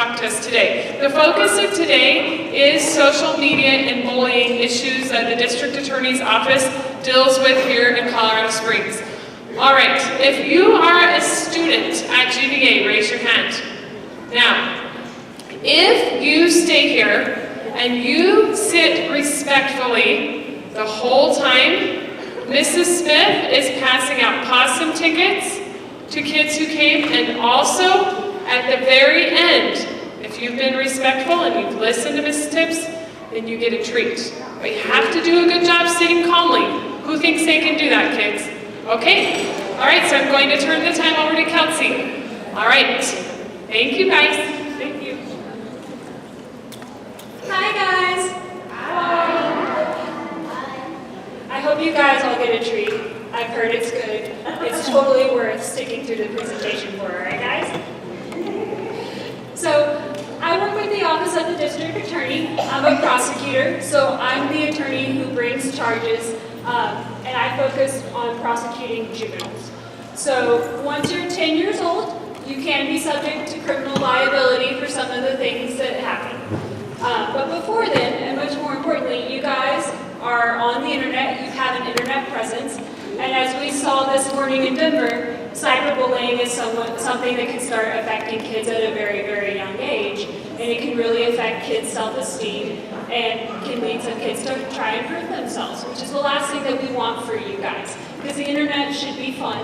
talk to us today. The focus of today is social media and bullying issues that the district attorney's office deals with here in Colorado Springs. All right, if you are a student at GVA, raise your hand. Now, if you stay here and you sit respectfully the whole time, Mrs. Smith is passing out possum tickets to kids who came, and also at the very end, if you've been respectful and you've listened to Mrs. Tips, then you get a treat. But you have to do a good job sitting calmly. Who thinks they can do that, kids? Okay. All right, so I'm going to turn the time over to Kelsey. All right. Thank you, guys. Thank you. Hi, guys. I hope you guys all get a treat. I've heard it's good. It's totally worth sticking through the presentation for, right, guys? So, I work with the Office of the District Attorney. I'm a prosecutor, so I'm the attorney who brings charges, and I focus on prosecuting juveniles. So, once you're 10 years old, you can be subject to criminal liability for some of the things that happen. But before then, and much more importantly, you guys are on the internet, you have an internet presence, and as we saw this morning in Denver, cyberbullying is something that can start affecting kids at a very, very young age, and it can really affect kids' self-esteem and can lead some kids to try and hurt themselves, which is the last thing that we want for you guys, because the internet should be fun,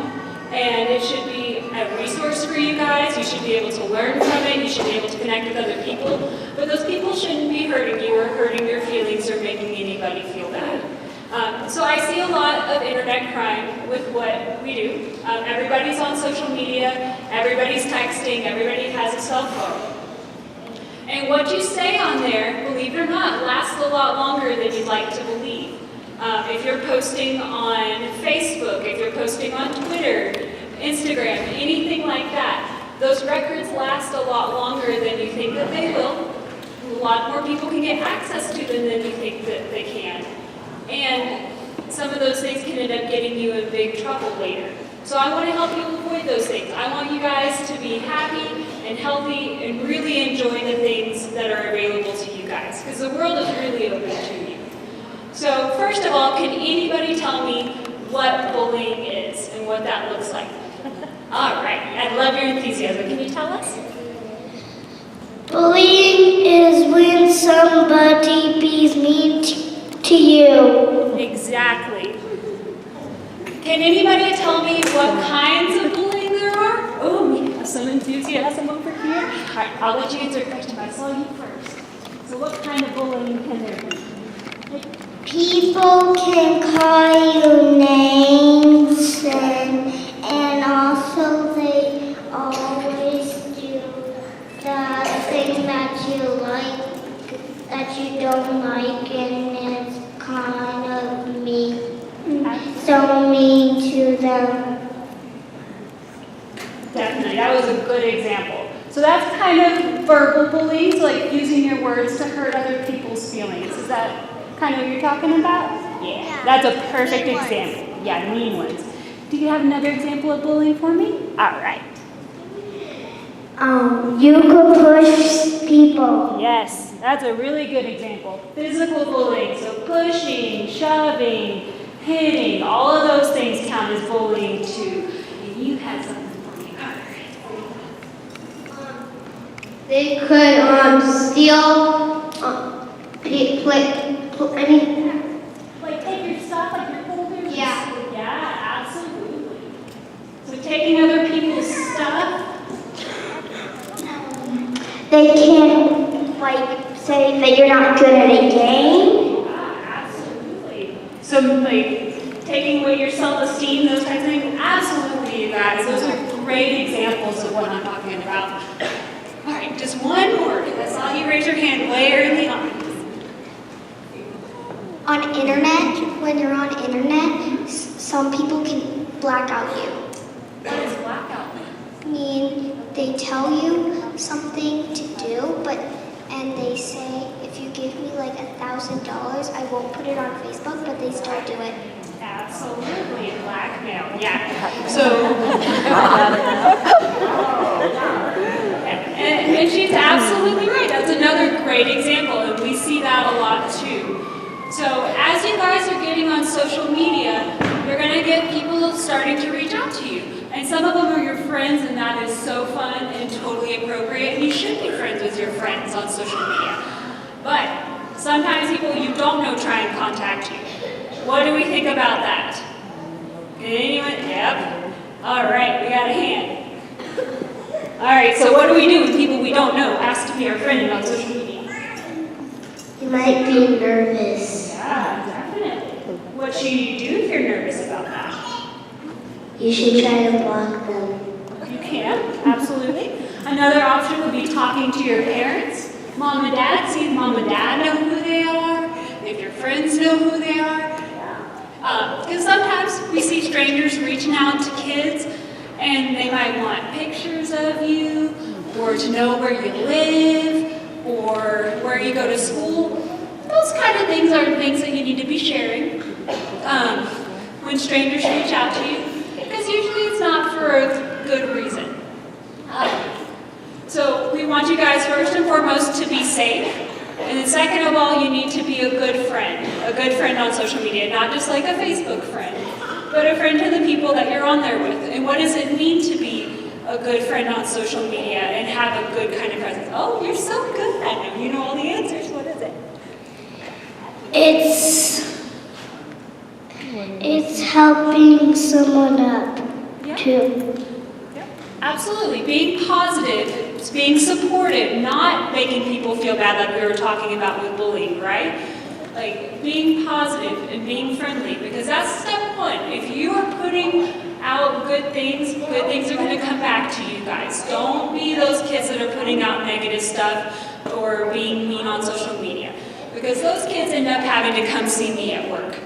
and it should be a resource for you guys. You should be able to learn from it, you should be able to connect with other people, but those people shouldn't be hurting you or hurting your feelings or making anybody feel bad. So I see a lot of internet crime with what we do. Everybody's on social media, everybody's texting, everybody has a cell phone. And what you say on there, believe it or not, lasts a lot longer than you'd like to believe. If you're posting on Facebook, if you're posting on Twitter, Instagram, anything like that, those records last a lot longer than you think that they will. A lot more people can get access to them than you think that they can. And some of those things can end up getting you in big trouble later. So I want to help you avoid those things. I want you guys to be happy and healthy and really enjoy the things that are available to you guys, because the world is really open to you. So first of all, can anybody tell me what bullying is and what that looks like? All right, I love your enthusiasm. Can you tell us? Bullying is when somebody be mean to you. Exactly. Can anybody tell me what kinds of bullying there are? Oh, we have some enthusiasm over here. All right, I'll let you answer the question, but I saw you first. So what kind of bullying can there be? People can call you names, and also they always do the thing that you like, that you don't like, and it's kind of mean, so mean to them. Definitely, that was a good example. So that's kind of verbal bullying, so like using your words to hurt other people's feelings. Is that kind of what you're talking about? Yeah. That's a perfect example. Yeah, mean ones. Do you have another example of bullying for me? All right. You could push people. Yes, that's a really good example. Physical bullying, so pushing, shoving, hitting, all of those things count as bullying too. And you had something for me. All right. They could steal, Like take your stuff, like your folders? Yeah. Yeah, absolutely. So taking other people's stuff? They can, say that you're not good at a game. Yeah, absolutely. So like taking away your self-esteem, those kinds of things? Absolutely, you guys. Those are great examples of what I'm talking about. All right, just one more, because I saw you raise your hand way early on. On internet, when you're on internet, some people can black out you. What is blackout? I mean, they tell you something to do, and they say, if you give me like $1,000, I won't put it on Facebook, but they still do it. Absolutely, blackmail. Yeah. So, And she's absolutely right. That's another great example, and we see that a lot too. So as you guys are getting on social media, you're going to get people starting to reach out to you. And some of them are your friends, and that is so fun and totally appropriate, and you should be friends with your friends on social media. But sometimes people you don't know try and contact you. What do we think about that? Anyone? Yep. All right, we got a hand. All right, so what do we do with people we don't know ask to be our friend on social media? You might be nervous. Yeah, definitely. What should you do if you're nervous about that? You should try to block them. You can, absolutely. Another option would be talking to your parents, mom and dad, see if mom and dad know who they are, if your friends know who they are. Because sometimes we see strangers reaching out to kids and they might want pictures of you or to know where you live or where you go to school. Those kind of things are things that you need to be sharing when strangers reach out to you, because usually it's not for a good reason. So we want you guys first and foremost to be safe. And then second of all, you need to be a good friend on social media, not just like a Facebook friend, but a friend to the people that you're on there with. And what does it mean to be a good friend on social media and have a good kind of presence? Oh, you're so good at it. You know all the answers. What is it? It's helping someone up too. Absolutely. Being positive, being supportive, not making people feel bad like we were talking about with bullying, right? Like being positive and being friendly, because that's step one. If you are putting out good things are going to come back to you guys. Don't be those kids that are putting out negative stuff or being mean on social media, because those kids end up having to come see me at work,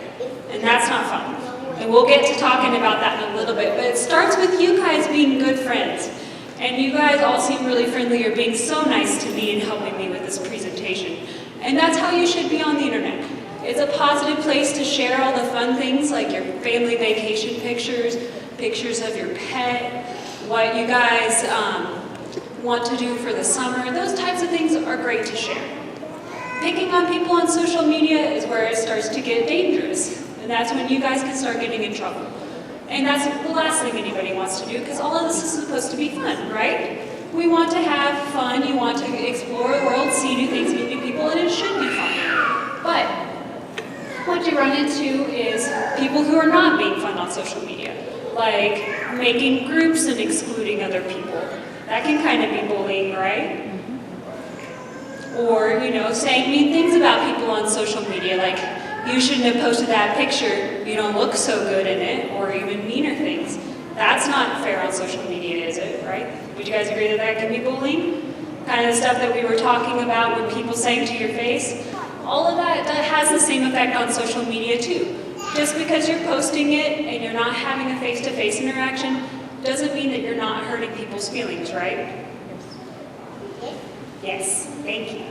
and that's not fun. And we'll get to talking about that in a little bit, but it starts with you guys being good friends. And you guys all seem really friendly. You're being so nice to me and helping me with this presentation. And that's how you should be on the internet. It's a positive place to share all the fun things like your family vacation pictures, pictures of your pet, what you guys want to do for the summer. Those types of things are great to share. Picking on people on social media is where it starts to get dangerous. And that's when you guys can start getting in trouble. And that's the last thing anybody wants to do, because all of this is supposed to be fun, right? We want to have fun, you want to explore the world, see new things, meet new people, and it should be fun. But what you run into is people who are not being fun on social media, like making groups and excluding other people. That can kind of be bullying, right? Or, saying mean things about people on social media, like, you shouldn't have posted that picture, you don't look so good in it, or even meaner things. That's not fair on social media, is it, right? Would you guys agree that that can be bullying? Kind of the stuff that we were talking about when people saying to your face, all of that has the same effect on social media too. Just because you're posting it and you're not having a face-to-face interaction doesn't mean that you're not hurting people's feelings, right? Yes, thank you.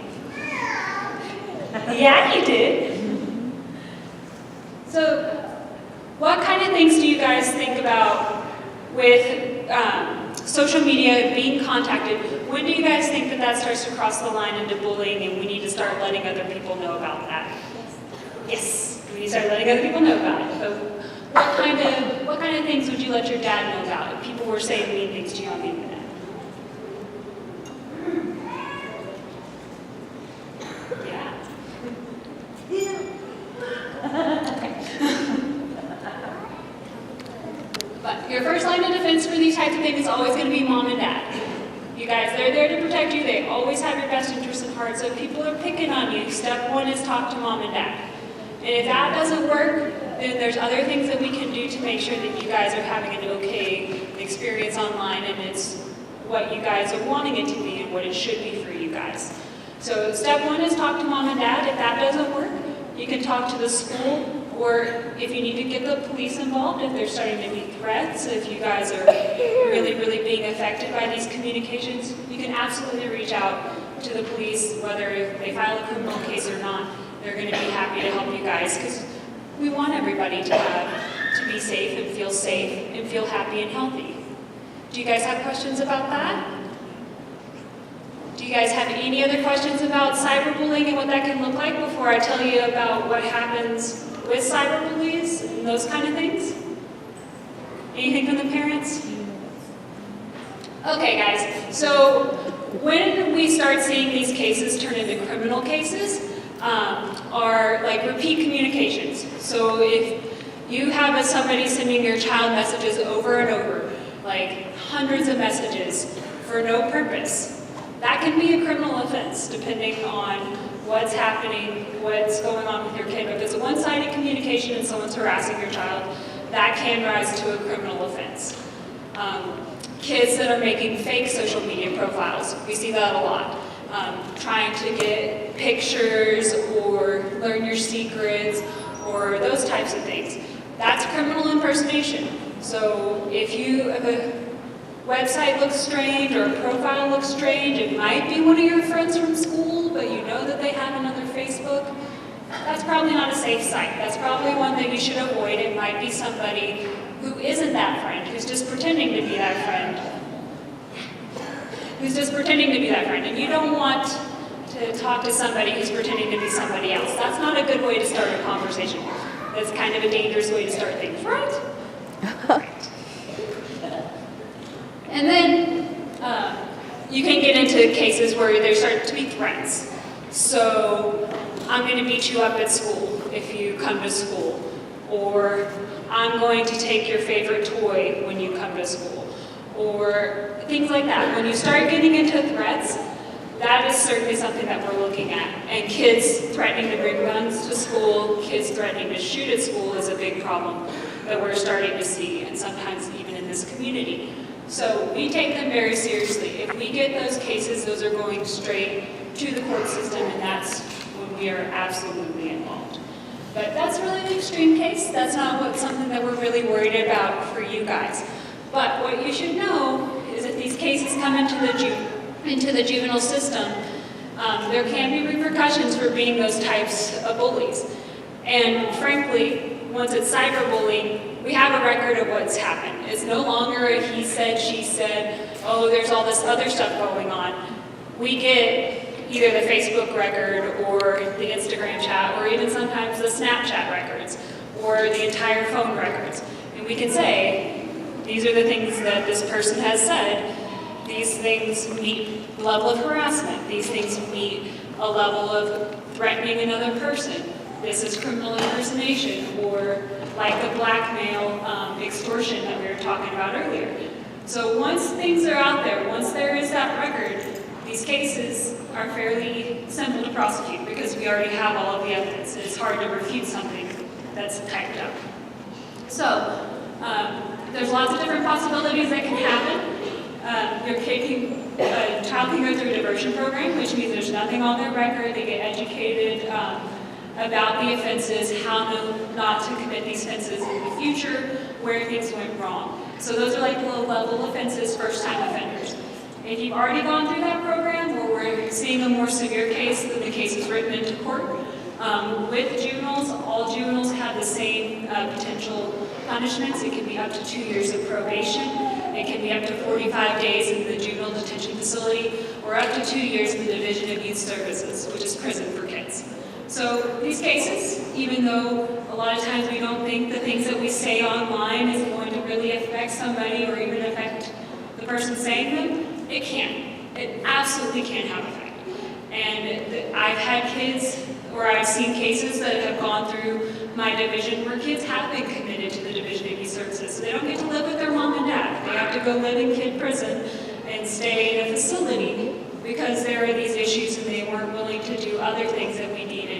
Yeah, you did. So, what kind of things do you guys think about with social media, being contacted? When do you guys think that that starts to cross the line into bullying and we need to start letting other people know about that? Yes, we need to start letting other people know about it. So what kind of things would you let your dad know about if people were saying mean things to you on the internet? But your first line of defense for these types of things is always going to be mom and dad. You guys, they're there to protect you. They always have your best interest at heart. So if people are picking on you, step one is talk to mom and dad. And if that doesn't work, then there's other things that we can do to make sure that you guys are having an okay experience online and it's what you guys are wanting it to be and what it should be for you guys. So step one is talk to mom and dad. If that doesn't work, you can talk to the school, or if you need to get the police involved, if they're starting to be threats, if you guys are really, really being affected by these communications, you can absolutely reach out to the police, whether they file a criminal case or not. They're going to be happy to help you guys, because we want everybody to be safe and feel happy and healthy. Do you guys have questions about that? Do you guys have any other questions about cyberbullying and what that can look like before I tell you about what happens with cyberbullies and those kind of things? Anything from the parents? Okay, guys, so when we start seeing these cases turn into criminal cases, are like repeat communications. So if you have somebody sending your child messages over and over, like hundreds of messages for no purpose, that can be a criminal offense depending on what's happening, what's going on with your kid. If it's a one-sided communication and someone's harassing your child, that can rise to a criminal offense. Kids that are making fake social media profiles, we see that a lot. Trying to get pictures or learn your secrets or those types of things. That's criminal impersonation. So if a website looks strange or a profile looks strange, it might be one of your friends from school, but you know that they have another Facebook, that's probably not a safe site. That's probably one that you should avoid. It might be somebody who isn't that friend, who's just pretending to be that friend. And you don't want to talk to somebody who's pretending to be somebody else. That's not a good way to start a conversation. That's kind of a dangerous way to start things, right? And then you can get into cases where there start to be threats. So I'm going to beat you up at school if you come to school. Or I'm going to take your favorite toy when you come to school. Or things like that. When you start getting into threats, that is certainly something that we're looking at. And kids threatening to bring guns to school, kids threatening to shoot at school is a big problem that we're starting to see, and sometimes even in this community. So we take them very seriously. If we get those cases, those are going straight to the court system, and that's when we are absolutely involved. But that's really an extreme case. That's not something that we're really worried about for you guys. But what you should know is that these cases come into the juvenile system, there can be repercussions for being those types of bullies. And frankly, once it's cyberbullying, we have a record of what's happened. It's no longer a he said, she said, oh, there's all this other stuff going on. We get either the Facebook record or the Instagram chat or even sometimes the Snapchat records or the entire phone records. And we can say, these are the things that this person has said. These things meet a level of harassment. These things meet a level of threatening another person. This is criminal impersonation, or like the blackmail extortion that we were talking about earlier. So once things are out there, once there is that record, these cases are fairly simple to prosecute because we already have all of the evidence. It's hard to refute something that's typed up. So there's lots of different possibilities that can happen. A child can go through a diversion program, which means there's nothing on their record. They get educated about the offenses, how not to commit these offenses in the future, where things went wrong. So those are like low-level offenses, first-time offenders. If you've already gone through that program, or we're seeing a more severe case than the case is written into court, with juveniles, all juveniles have the same potential punishments. It can be up to 2 years of probation. It can be up to 45 days in the juvenile detention facility, or up to 2 years in the Division of Youth Services, which is prison for kids. So these cases, even though a lot of times we don't think the things that we say online is going to really affect somebody or even affect the person saying them, it can. It absolutely can have effect. And I've had kids, or I've seen cases that have gone through my division where kids have been committed to the Division of Youth Services. So they don't get to live with their mom and dad. They have to go live in kid prison and stay in a facility because there are these issues and they weren't willing to do other things that we needed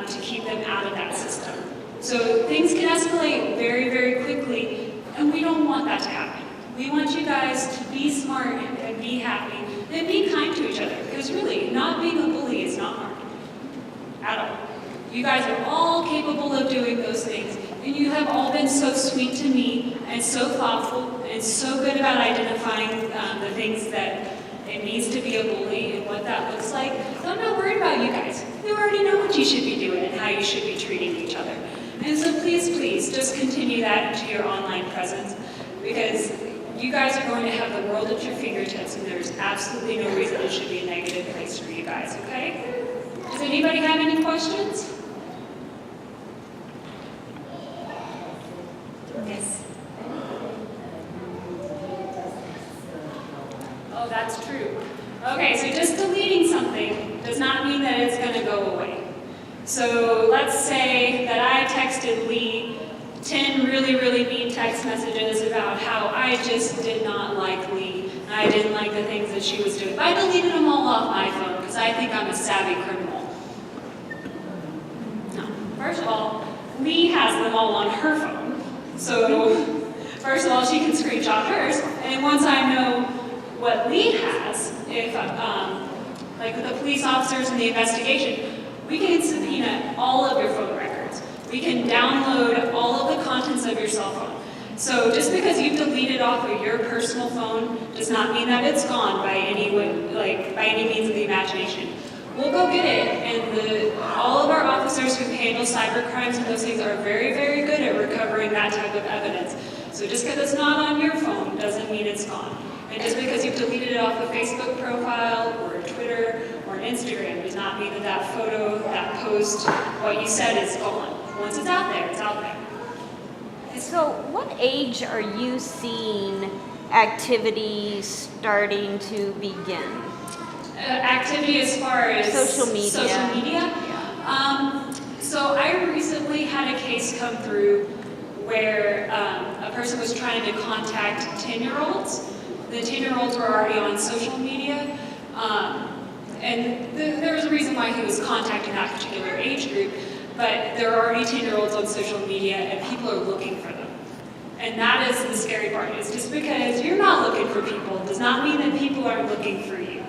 to keep them out of that system. So things can escalate very, very quickly, and we don't want that to happen. We want you guys to be smart and be happy and be kind to each other, because really, not being a bully is not hard at all. You guys are all capable of doing those things, and you have all been so sweet to me and so thoughtful and so good about identifying the things that it means to be a bully and what that looks like. So I'm not worried about you guys. You already know what you should be doing and how you should be treating each other. And so please, please, just continue that into your online presence, because you guys are going to have the world at your fingertips, and there's absolutely no reason it should be a negative anybody have any questions? Yes. Oh, that's true. Okay, so just deleting something does not mean that it's going to go away. So let's say that I texted Lee 10 really, really mean text messages about how I just did not like Lee. And I didn't like the things that she was doing. But I deleted them all off my phone because I think I'm a savvy criminal. No. First of all, Lee has them all on her phone. So first of all, she can screenshot hers. And once I know what Lee has, if like with the police officers in the investigation, we can subpoena all of your phone records. We can download all of the contents of your cell phone. So just because you've deleted off of your personal phone does not mean that it's gone by any means of the imagination. We'll go get it, and all of our officers who handle cyber crimes and those things are very, very good at recovering that type of evidence. So just because it's not on your phone doesn't mean it's gone. And just because you've deleted it off a Facebook profile or Twitter or Instagram does not mean that that photo, that post, what you said is gone. Once it's out there, it's out there. So what age are you seeing activities starting to begin? Activity as far as Social media. Social media. Yeah. So I recently had a case come through where a person was trying to contact 10-year-olds. The 10-year-olds were already on social media, and there was a reason why he was contacting that particular age group, but there are already 10-year-olds on social media, and people are looking for them. And that is the scary part, is just because you're not looking for people does not mean that people aren't looking for you.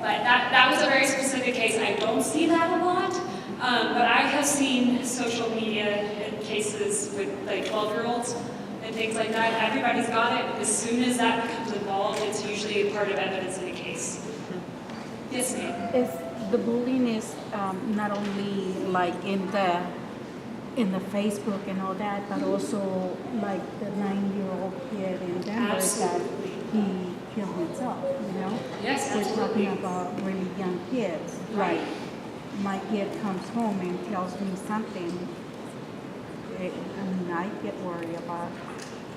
But that was a very specific case. I don't see that a lot, but I have seen social media in cases with like 12-year-olds and things like that. Everybody's got it. As soon as that becomes involved, it's usually a part of evidence in a case. Yes, ma'am. The bullying is not only like in the Facebook and all that, but also like the 9-year-old kid in Denver that he killed himself, you know? Yes, We're absolutely. talking about really young kids. Right. Like my kid comes home and tells me something, I get worried about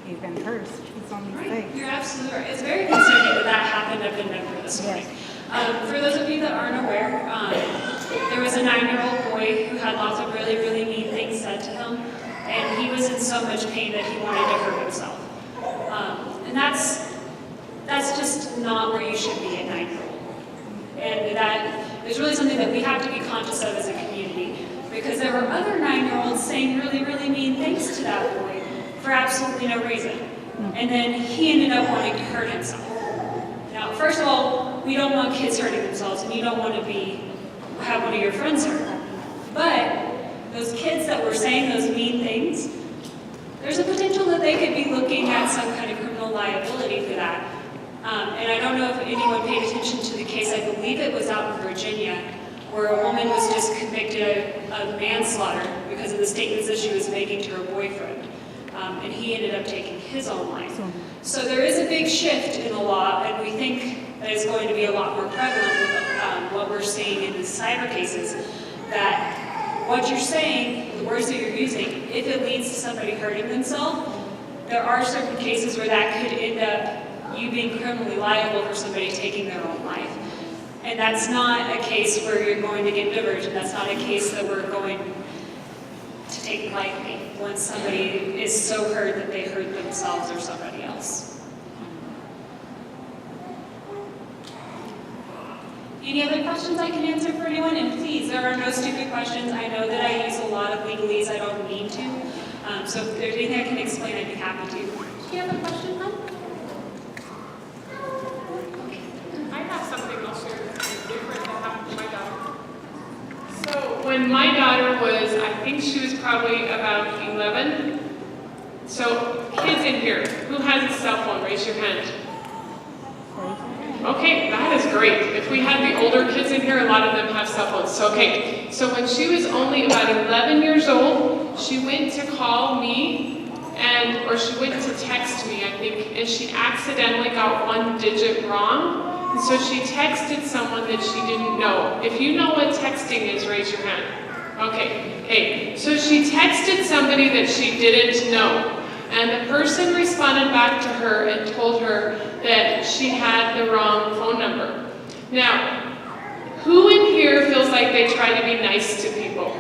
even hers. She's only Right. 6. You're absolutely right. It's very concerning that that happened up in Denver this morning. For those of you that aren't aware, there was a 9-year-old boy who had lots of really, really mean things said to him, and he was in so much pain that he wanted to hurt himself. And that's just not where you should be at 9-year-old. And that is really something that we have to be conscious of as a community, because there were other 9-year-olds saying really, really mean things to that boy for absolutely no reason. And then he ended up wanting to hurt himself. Now, first of all, we don't want kids hurting themselves, and you don't want to have one of your friends hurt. But those kids that were saying those mean things, there's a potential that they could be looking at some kind of criminal liability for that. And I don't know if anyone paid attention to the case. I believe it was out in Virginia, where a woman was just convicted of manslaughter because of the statements that she was making to her boyfriend. And he ended up taking his own life. So there is a big shift in the law, and we think that it's going to be a lot more prevalent with what we're seeing in the cyber cases, that what you're saying, the words that you're using, if it leads to somebody hurting themselves, there are certain cases where that could end up you being criminally liable for somebody taking their own life. And that's not a case where you're going to get diversion. That's not a case that we're going to take lightly once somebody is so hurt that they hurt themselves or somebody else. Any other questions I can answer for anyone? And please, there are no stupid questions. I know that I use a lot of legalese. I don't mean to. So if there's anything I can explain, I'd be happy to. Do you have a question, hon? I have something I'll share that's different that happened to my daughter. So when my daughter was, I think she was probably about 11. So kids in here, who has a cell phone? Raise your hand. Okay, that is great. If we had the older kids in here, a lot of them have cell phones. So, okay, so when she was only about 11 years old, she went to call me, or she went to text me, I think, and she accidentally got one digit wrong. And so she texted someone that she didn't know. If you know what texting is, raise your hand. Okay, hey. So she texted somebody that she didn't know. And the person responded back to her and told her that she had the wrong phone number. Now, who in here feels like they try to be nice to people?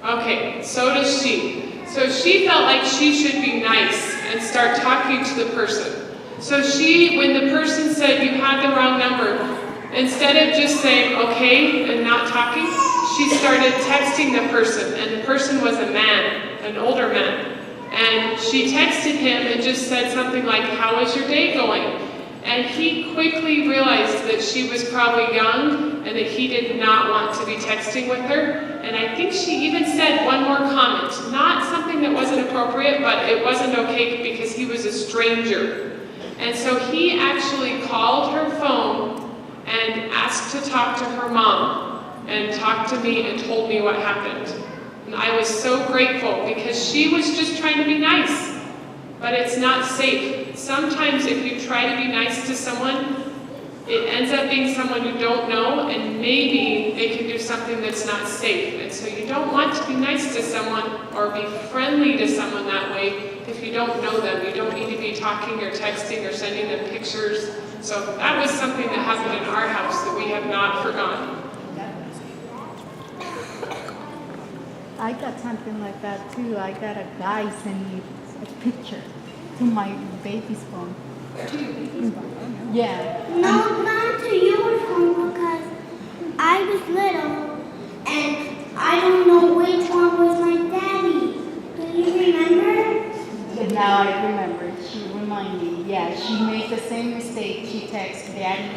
Okay, so does she. So she felt like she should be nice and start talking to the person. So she, when the person said, you had the wrong number, instead of just saying, okay, and not talking, she started texting the person, and the person was a man, an older man. And she texted him and just said something like, how is your day going? And he quickly realized that she was probably young and that he did not want to be texting with her. And I think she even said one more comment, not something that wasn't appropriate, but it wasn't okay because he was a stranger. And so he actually called her phone and asked to talk to her mom and talked to me and told me what happened. And I was so grateful because she was just trying to be nice, but it's not safe. Sometimes if you try to be nice to someone, it ends up being someone you don't know, and maybe they can do something that's not safe. And so you don't want to be nice to someone or be friendly to someone that way if you don't know them. You don't need to be talking or texting or sending them pictures. So that was something that happened in our house that we have not forgotten. I got something like that too. I got a guy send me a picture to my baby's phone. Yeah. No, not to your phone because I was little and I don't know which one was my daddy. Do you remember? Now I remember. She reminded me. Yeah, she made the same mistake. She texted Daddy,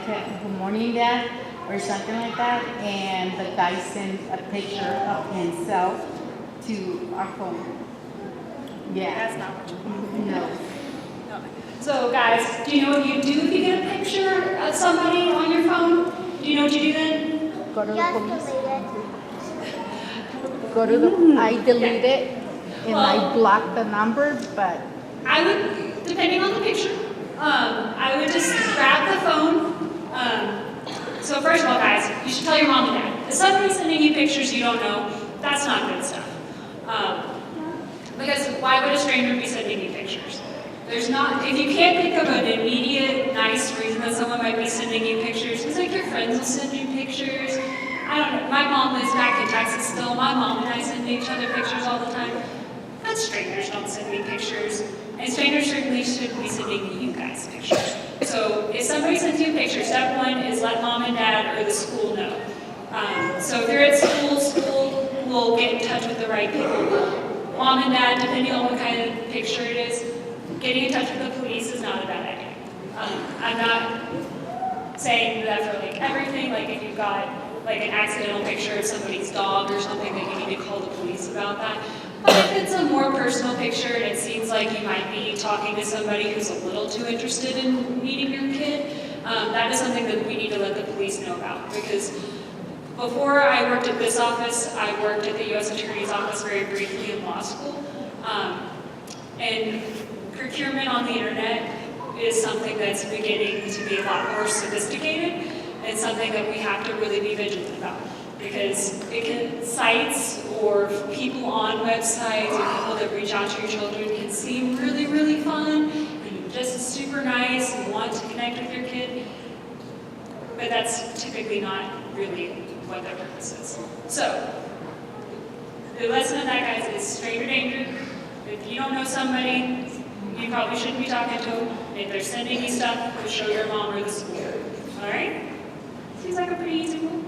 good morning, Dad, or something like that, and the guy sent a picture of himself to our phone. Yeah. That's not what you No. So guys, do you know what you do if you get a picture of somebody on your phone? Do you know what you do then? Go to the Just police. delete it. Go to the. I delete it and I Well- block the number, but I would, depending on the picture, I would just grab the phone. So first of all, guys, you should tell your mom and dad. If somebody's sending you pictures you don't know, that's not good stuff. Because why would a stranger be sending you pictures? There's not, if you can't think of an immediate nice reason that someone might be sending you pictures, it's like your friends will send you pictures. I don't know, my mom lives back in Texas still. My mom and I send each other pictures all the time. But strangers don't send me pictures. And strangers certainly should be sending you guys pictures. So if somebody sends you a picture, step one is let mom and dad or the school know. So if you're at school, school will get in touch with the right people. Mom and dad, depending on what kind of picture it is, getting in touch with the police is not a bad idea. I'm not saying that for like everything, like if you've got like an accidental picture of somebody's dog or something that you need to call the police about that. But if it's a more personal picture and it seems like you might be talking to somebody who's a little too interested in meeting your kid, that is something that we need to let the police know about. Because before I worked at this office, I worked at the U.S. Attorney's Office very briefly in law school. And procurement on the internet is something that's beginning to be a lot more sophisticated and something that we have to really be vigilant about. Because it can, sites or people on websites or people that reach out to your children can seem really, really fun and just super nice and want to connect with your kid. But that's typically not really what their purpose is. So, the lesson of that, guys, is stranger danger. If you don't know somebody, you probably shouldn't be talking to them. If they're sending you stuff, go show your mom or the school. All right? Seems like a pretty easy rule.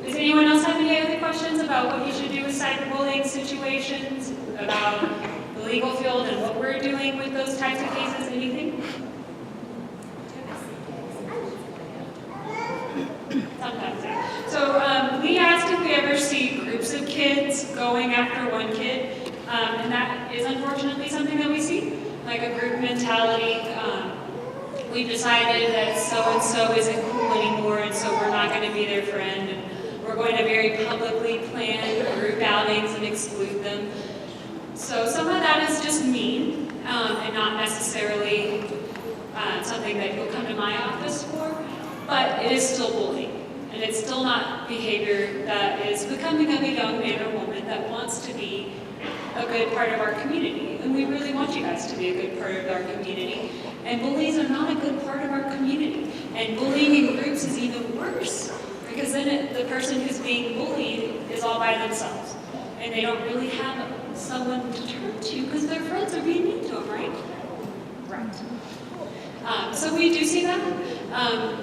Does anyone else have any other questions about what you should do with cyberbullying situations, about the legal field and what we're doing with those types of cases? Anything? Sometimes, yeah. So we asked if we ever see groups of kids going after one kid, and that is unfortunately something that we see, like a group mentality. We've decided that so-and-so isn't cool anymore, and so we're not going to be their friend, and we're going to very publicly plan group outings and exclude them. So some of that is just mean, and not necessarily something that you'll come to my office for, but it is still bullying. And it's still not behavior that is becoming of a young man or woman that wants to be a good part of our community. And we really want you guys to be a good part of our community. And bullies are not a good part of our community. And bullying in groups is even worse, because then the person who's being bullied is all by themselves. And they don't really have someone to turn to because their friends are being mean to them, right? Right. So we do see that.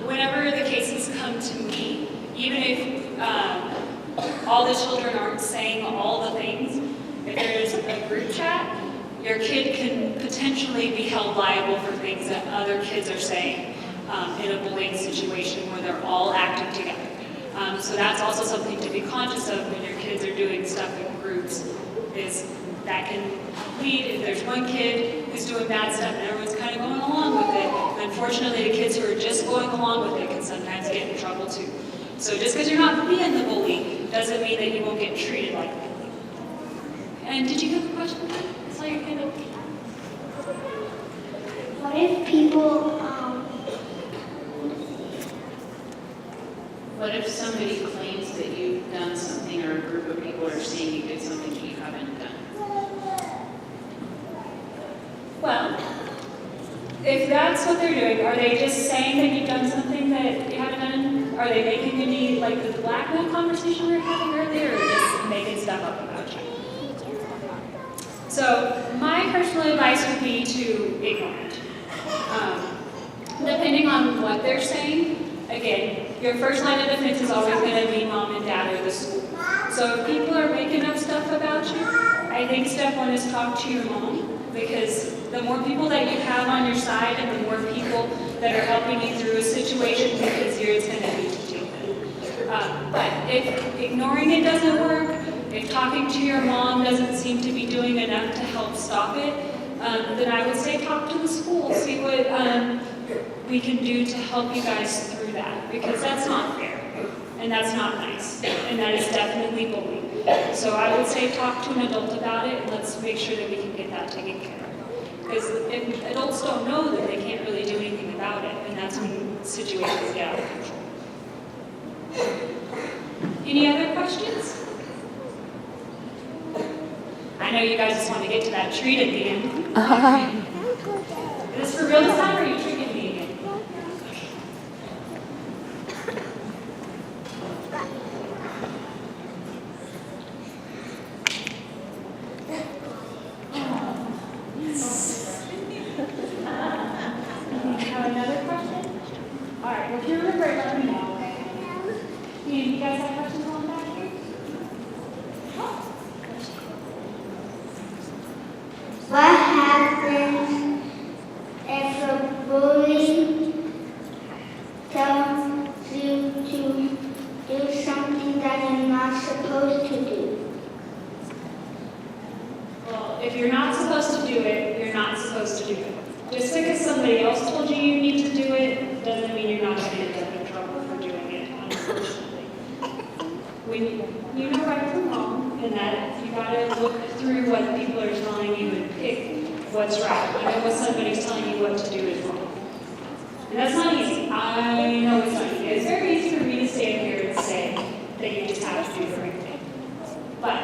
Whenever the cases come to me, even if all the children aren't saying all the things, if there's a group chat, your kid can potentially be held liable for things that other kids are saying in a bullying situation where they're all acting together. So that's also something to be conscious of when your kids are doing stuff in groups, is that can lead, if there's one kid who's doing bad stuff and everyone's kind of going along with it, unfortunately the kids who are just going along with it can sometimes get in trouble too. So just because you're not being the bully doesn't mean that you won't get treated like a bully. And did you have a question? I saw your hand up. What if people, What if somebody claims that you've done something, or a group of people are saying you did something that you haven't done? Well, if that's what they're doing, are they just saying that you've done something that you haven't done? Are they making any, like the blackmail conversation we were having earlier, or just making stuff up about you? So my personal advice would be to ignore it. Depending on what they're saying, again, your first line of defense is always going to be mom and dad or the school. So if people are making up stuff about you, I think step one is talk to your mom, because the more people that you have on your side and the more people that are helping you through a situation, the easier it's going to be to deal with. But if ignoring it doesn't work, if talking to your mom doesn't seem to be doing enough to help stop it, then I would say talk to the school, see what we can do to help you guys through that, because that's not fair, and that's not nice, and that is definitely bullying. So I would say talk to an adult about it, and let's make sure that we can get that taken care of. Because if adults don't know, then they can't really do anything about it, and that's when situations get out of control. Any other questions? I know you guys just want to get to that treat at the end. Is this for real this time, or are you tricking me again? Have another question? All right, well, if you remember, let me know, okay? You guys have questions on back here? what happens if a bully tells you to do something that you're not supposed to do? Well, if you're not supposed to do it, you're not supposed to do it. Just because somebody else told you you need to do it, doesn't mean you're not going to end up in trouble for doing it, unfortunately. You know right from wrong, and that you got to look through what people are telling you and pick what's right. I know what somebody's telling you what to do is wrong. And that's not easy. I know it's not easy. It's very easy for me to stand here and say that you just have to do the right thing. But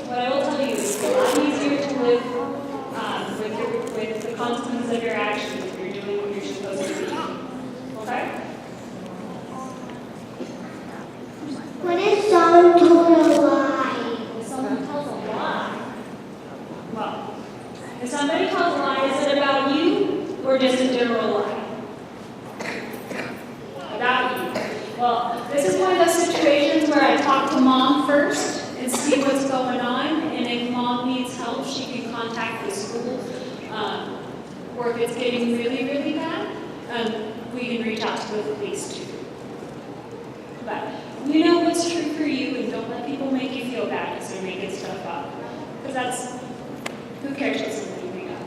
what I will tell you is it's a lot easier to live with the consequences of your actions if you're doing what you're supposed to do. Okay? What if someone told a lie? If someone tells a lie, well, if somebody tells a lie, is it about you or just a general lie? About you. Well, this is one of those situations where I talk to mom first and see what's going on, and if mom needs help, she can contact the school. Or if it's getting really, really bad, we can reach out to the police too. But you know what's true for you, and don't let people make you feel bad because they're making stuff up. Because that's, who cares what somebody made up?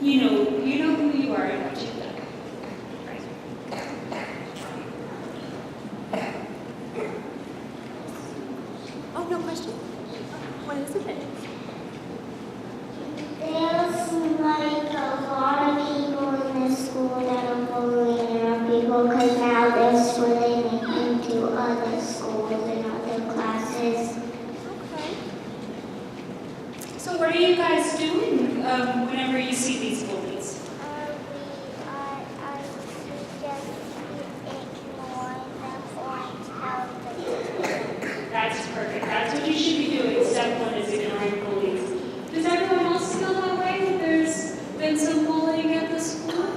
You know who you are and what you've done. Right? Oh, no question. What is it? There's like a lot of people in this school that people because now they're splitting into other schools and other classes. Okay. So what are you guys doing whenever you see these bullies? I suggest you ignore them or tell them. That's perfect. That's what you should be doing. Step one is ignoring bullies. Does everyone else feel that way? That there's been some bullying at the school?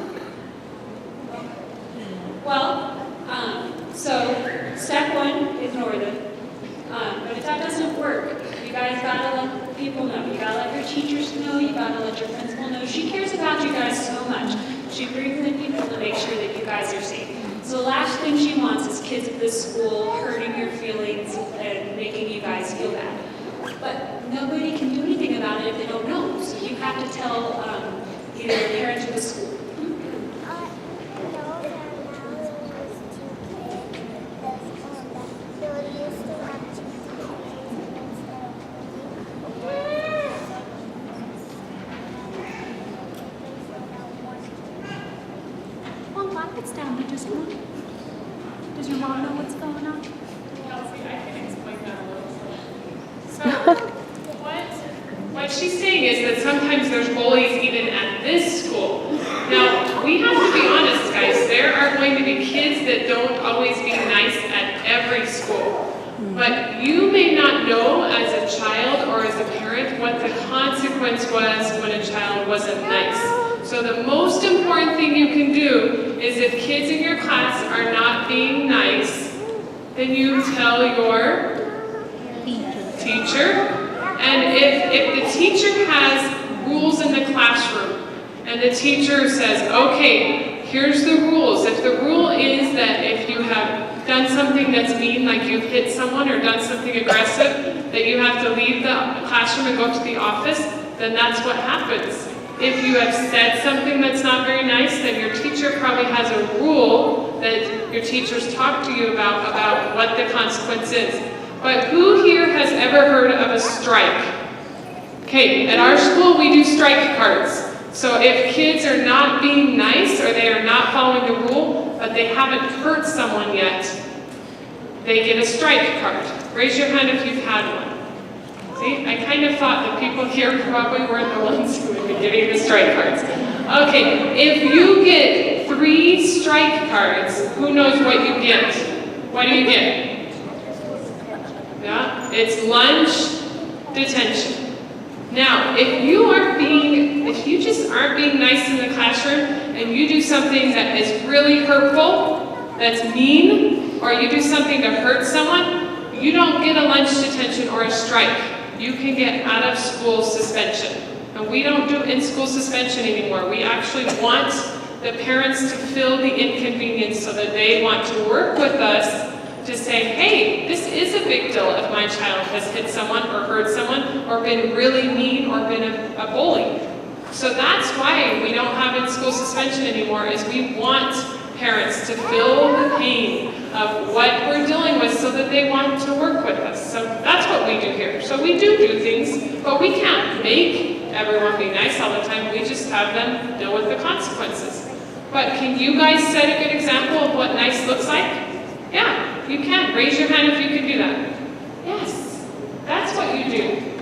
Well, so step one, ignore them. But if that doesn't work, you guys gotta let people know. You gotta let your teachers know. You gotta let your principal know. She cares about you guys so much. She brings in people to make sure that you guys are safe. So the last thing she wants is kids at this school hurting your feelings and making you guys feel bad. But nobody can do anything about it if they don't know. So you have to tell either the parents or the school. It's down there. Does your mom know what's going on? Kelsey, I can explain that a little. So, what she's saying is that sometimes there's bullies even at this school. Now, we have to be honest, guys. There are going to be kids that don't always be nice at every school. But you may not know as a child or as a parent what the consequence was when a child wasn't nice. So the most important thing you can do is if kids in your class are not being nice, then you tell your teacher. And if the teacher has rules in the classroom and the teacher says, okay, here's the rules. If the rule is that if you have done something that's mean, like you've hit someone or done something aggressive, that you have to leave the classroom and go to the office, then that's what happens. If you have said something that's not very nice, then your teacher probably has a rule that your teachers talk to you about what the consequence is. But who here has ever heard of a strike? Okay, at our school we do strike cards. So if kids are not being nice or they are not following the rule, but they haven't hurt someone yet, they get a strike card. Raise your hand if you've had one. See, I kind of thought that people here probably weren't the ones who would be getting the strike cards. Okay, if you get 3 strike cards, who knows what you get? What do you get? Yeah, it's lunch detention. Now, if you just aren't being nice in the classroom and you do something that is really hurtful, that's mean, or you do something to hurt someone, you don't get a lunch detention or a strike. You can get out of school suspension. And we don't do in-school suspension anymore. We actually want the parents to feel the inconvenience so that they want to work with us to say, hey, this is a big deal if my child has hit someone or hurt someone or been really mean or been a bully. So that's why we don't have in-school suspension anymore, is we want parents to feel the pain of what we're dealing with so that they want to work with us. So that's what we do here. So we do things, but we can't make everyone be nice all the time. We just have them deal with the consequences. But can you guys set a good example of what nice looks like? Yeah, you can. Raise your hand if you can do that. Yes, that's what you do.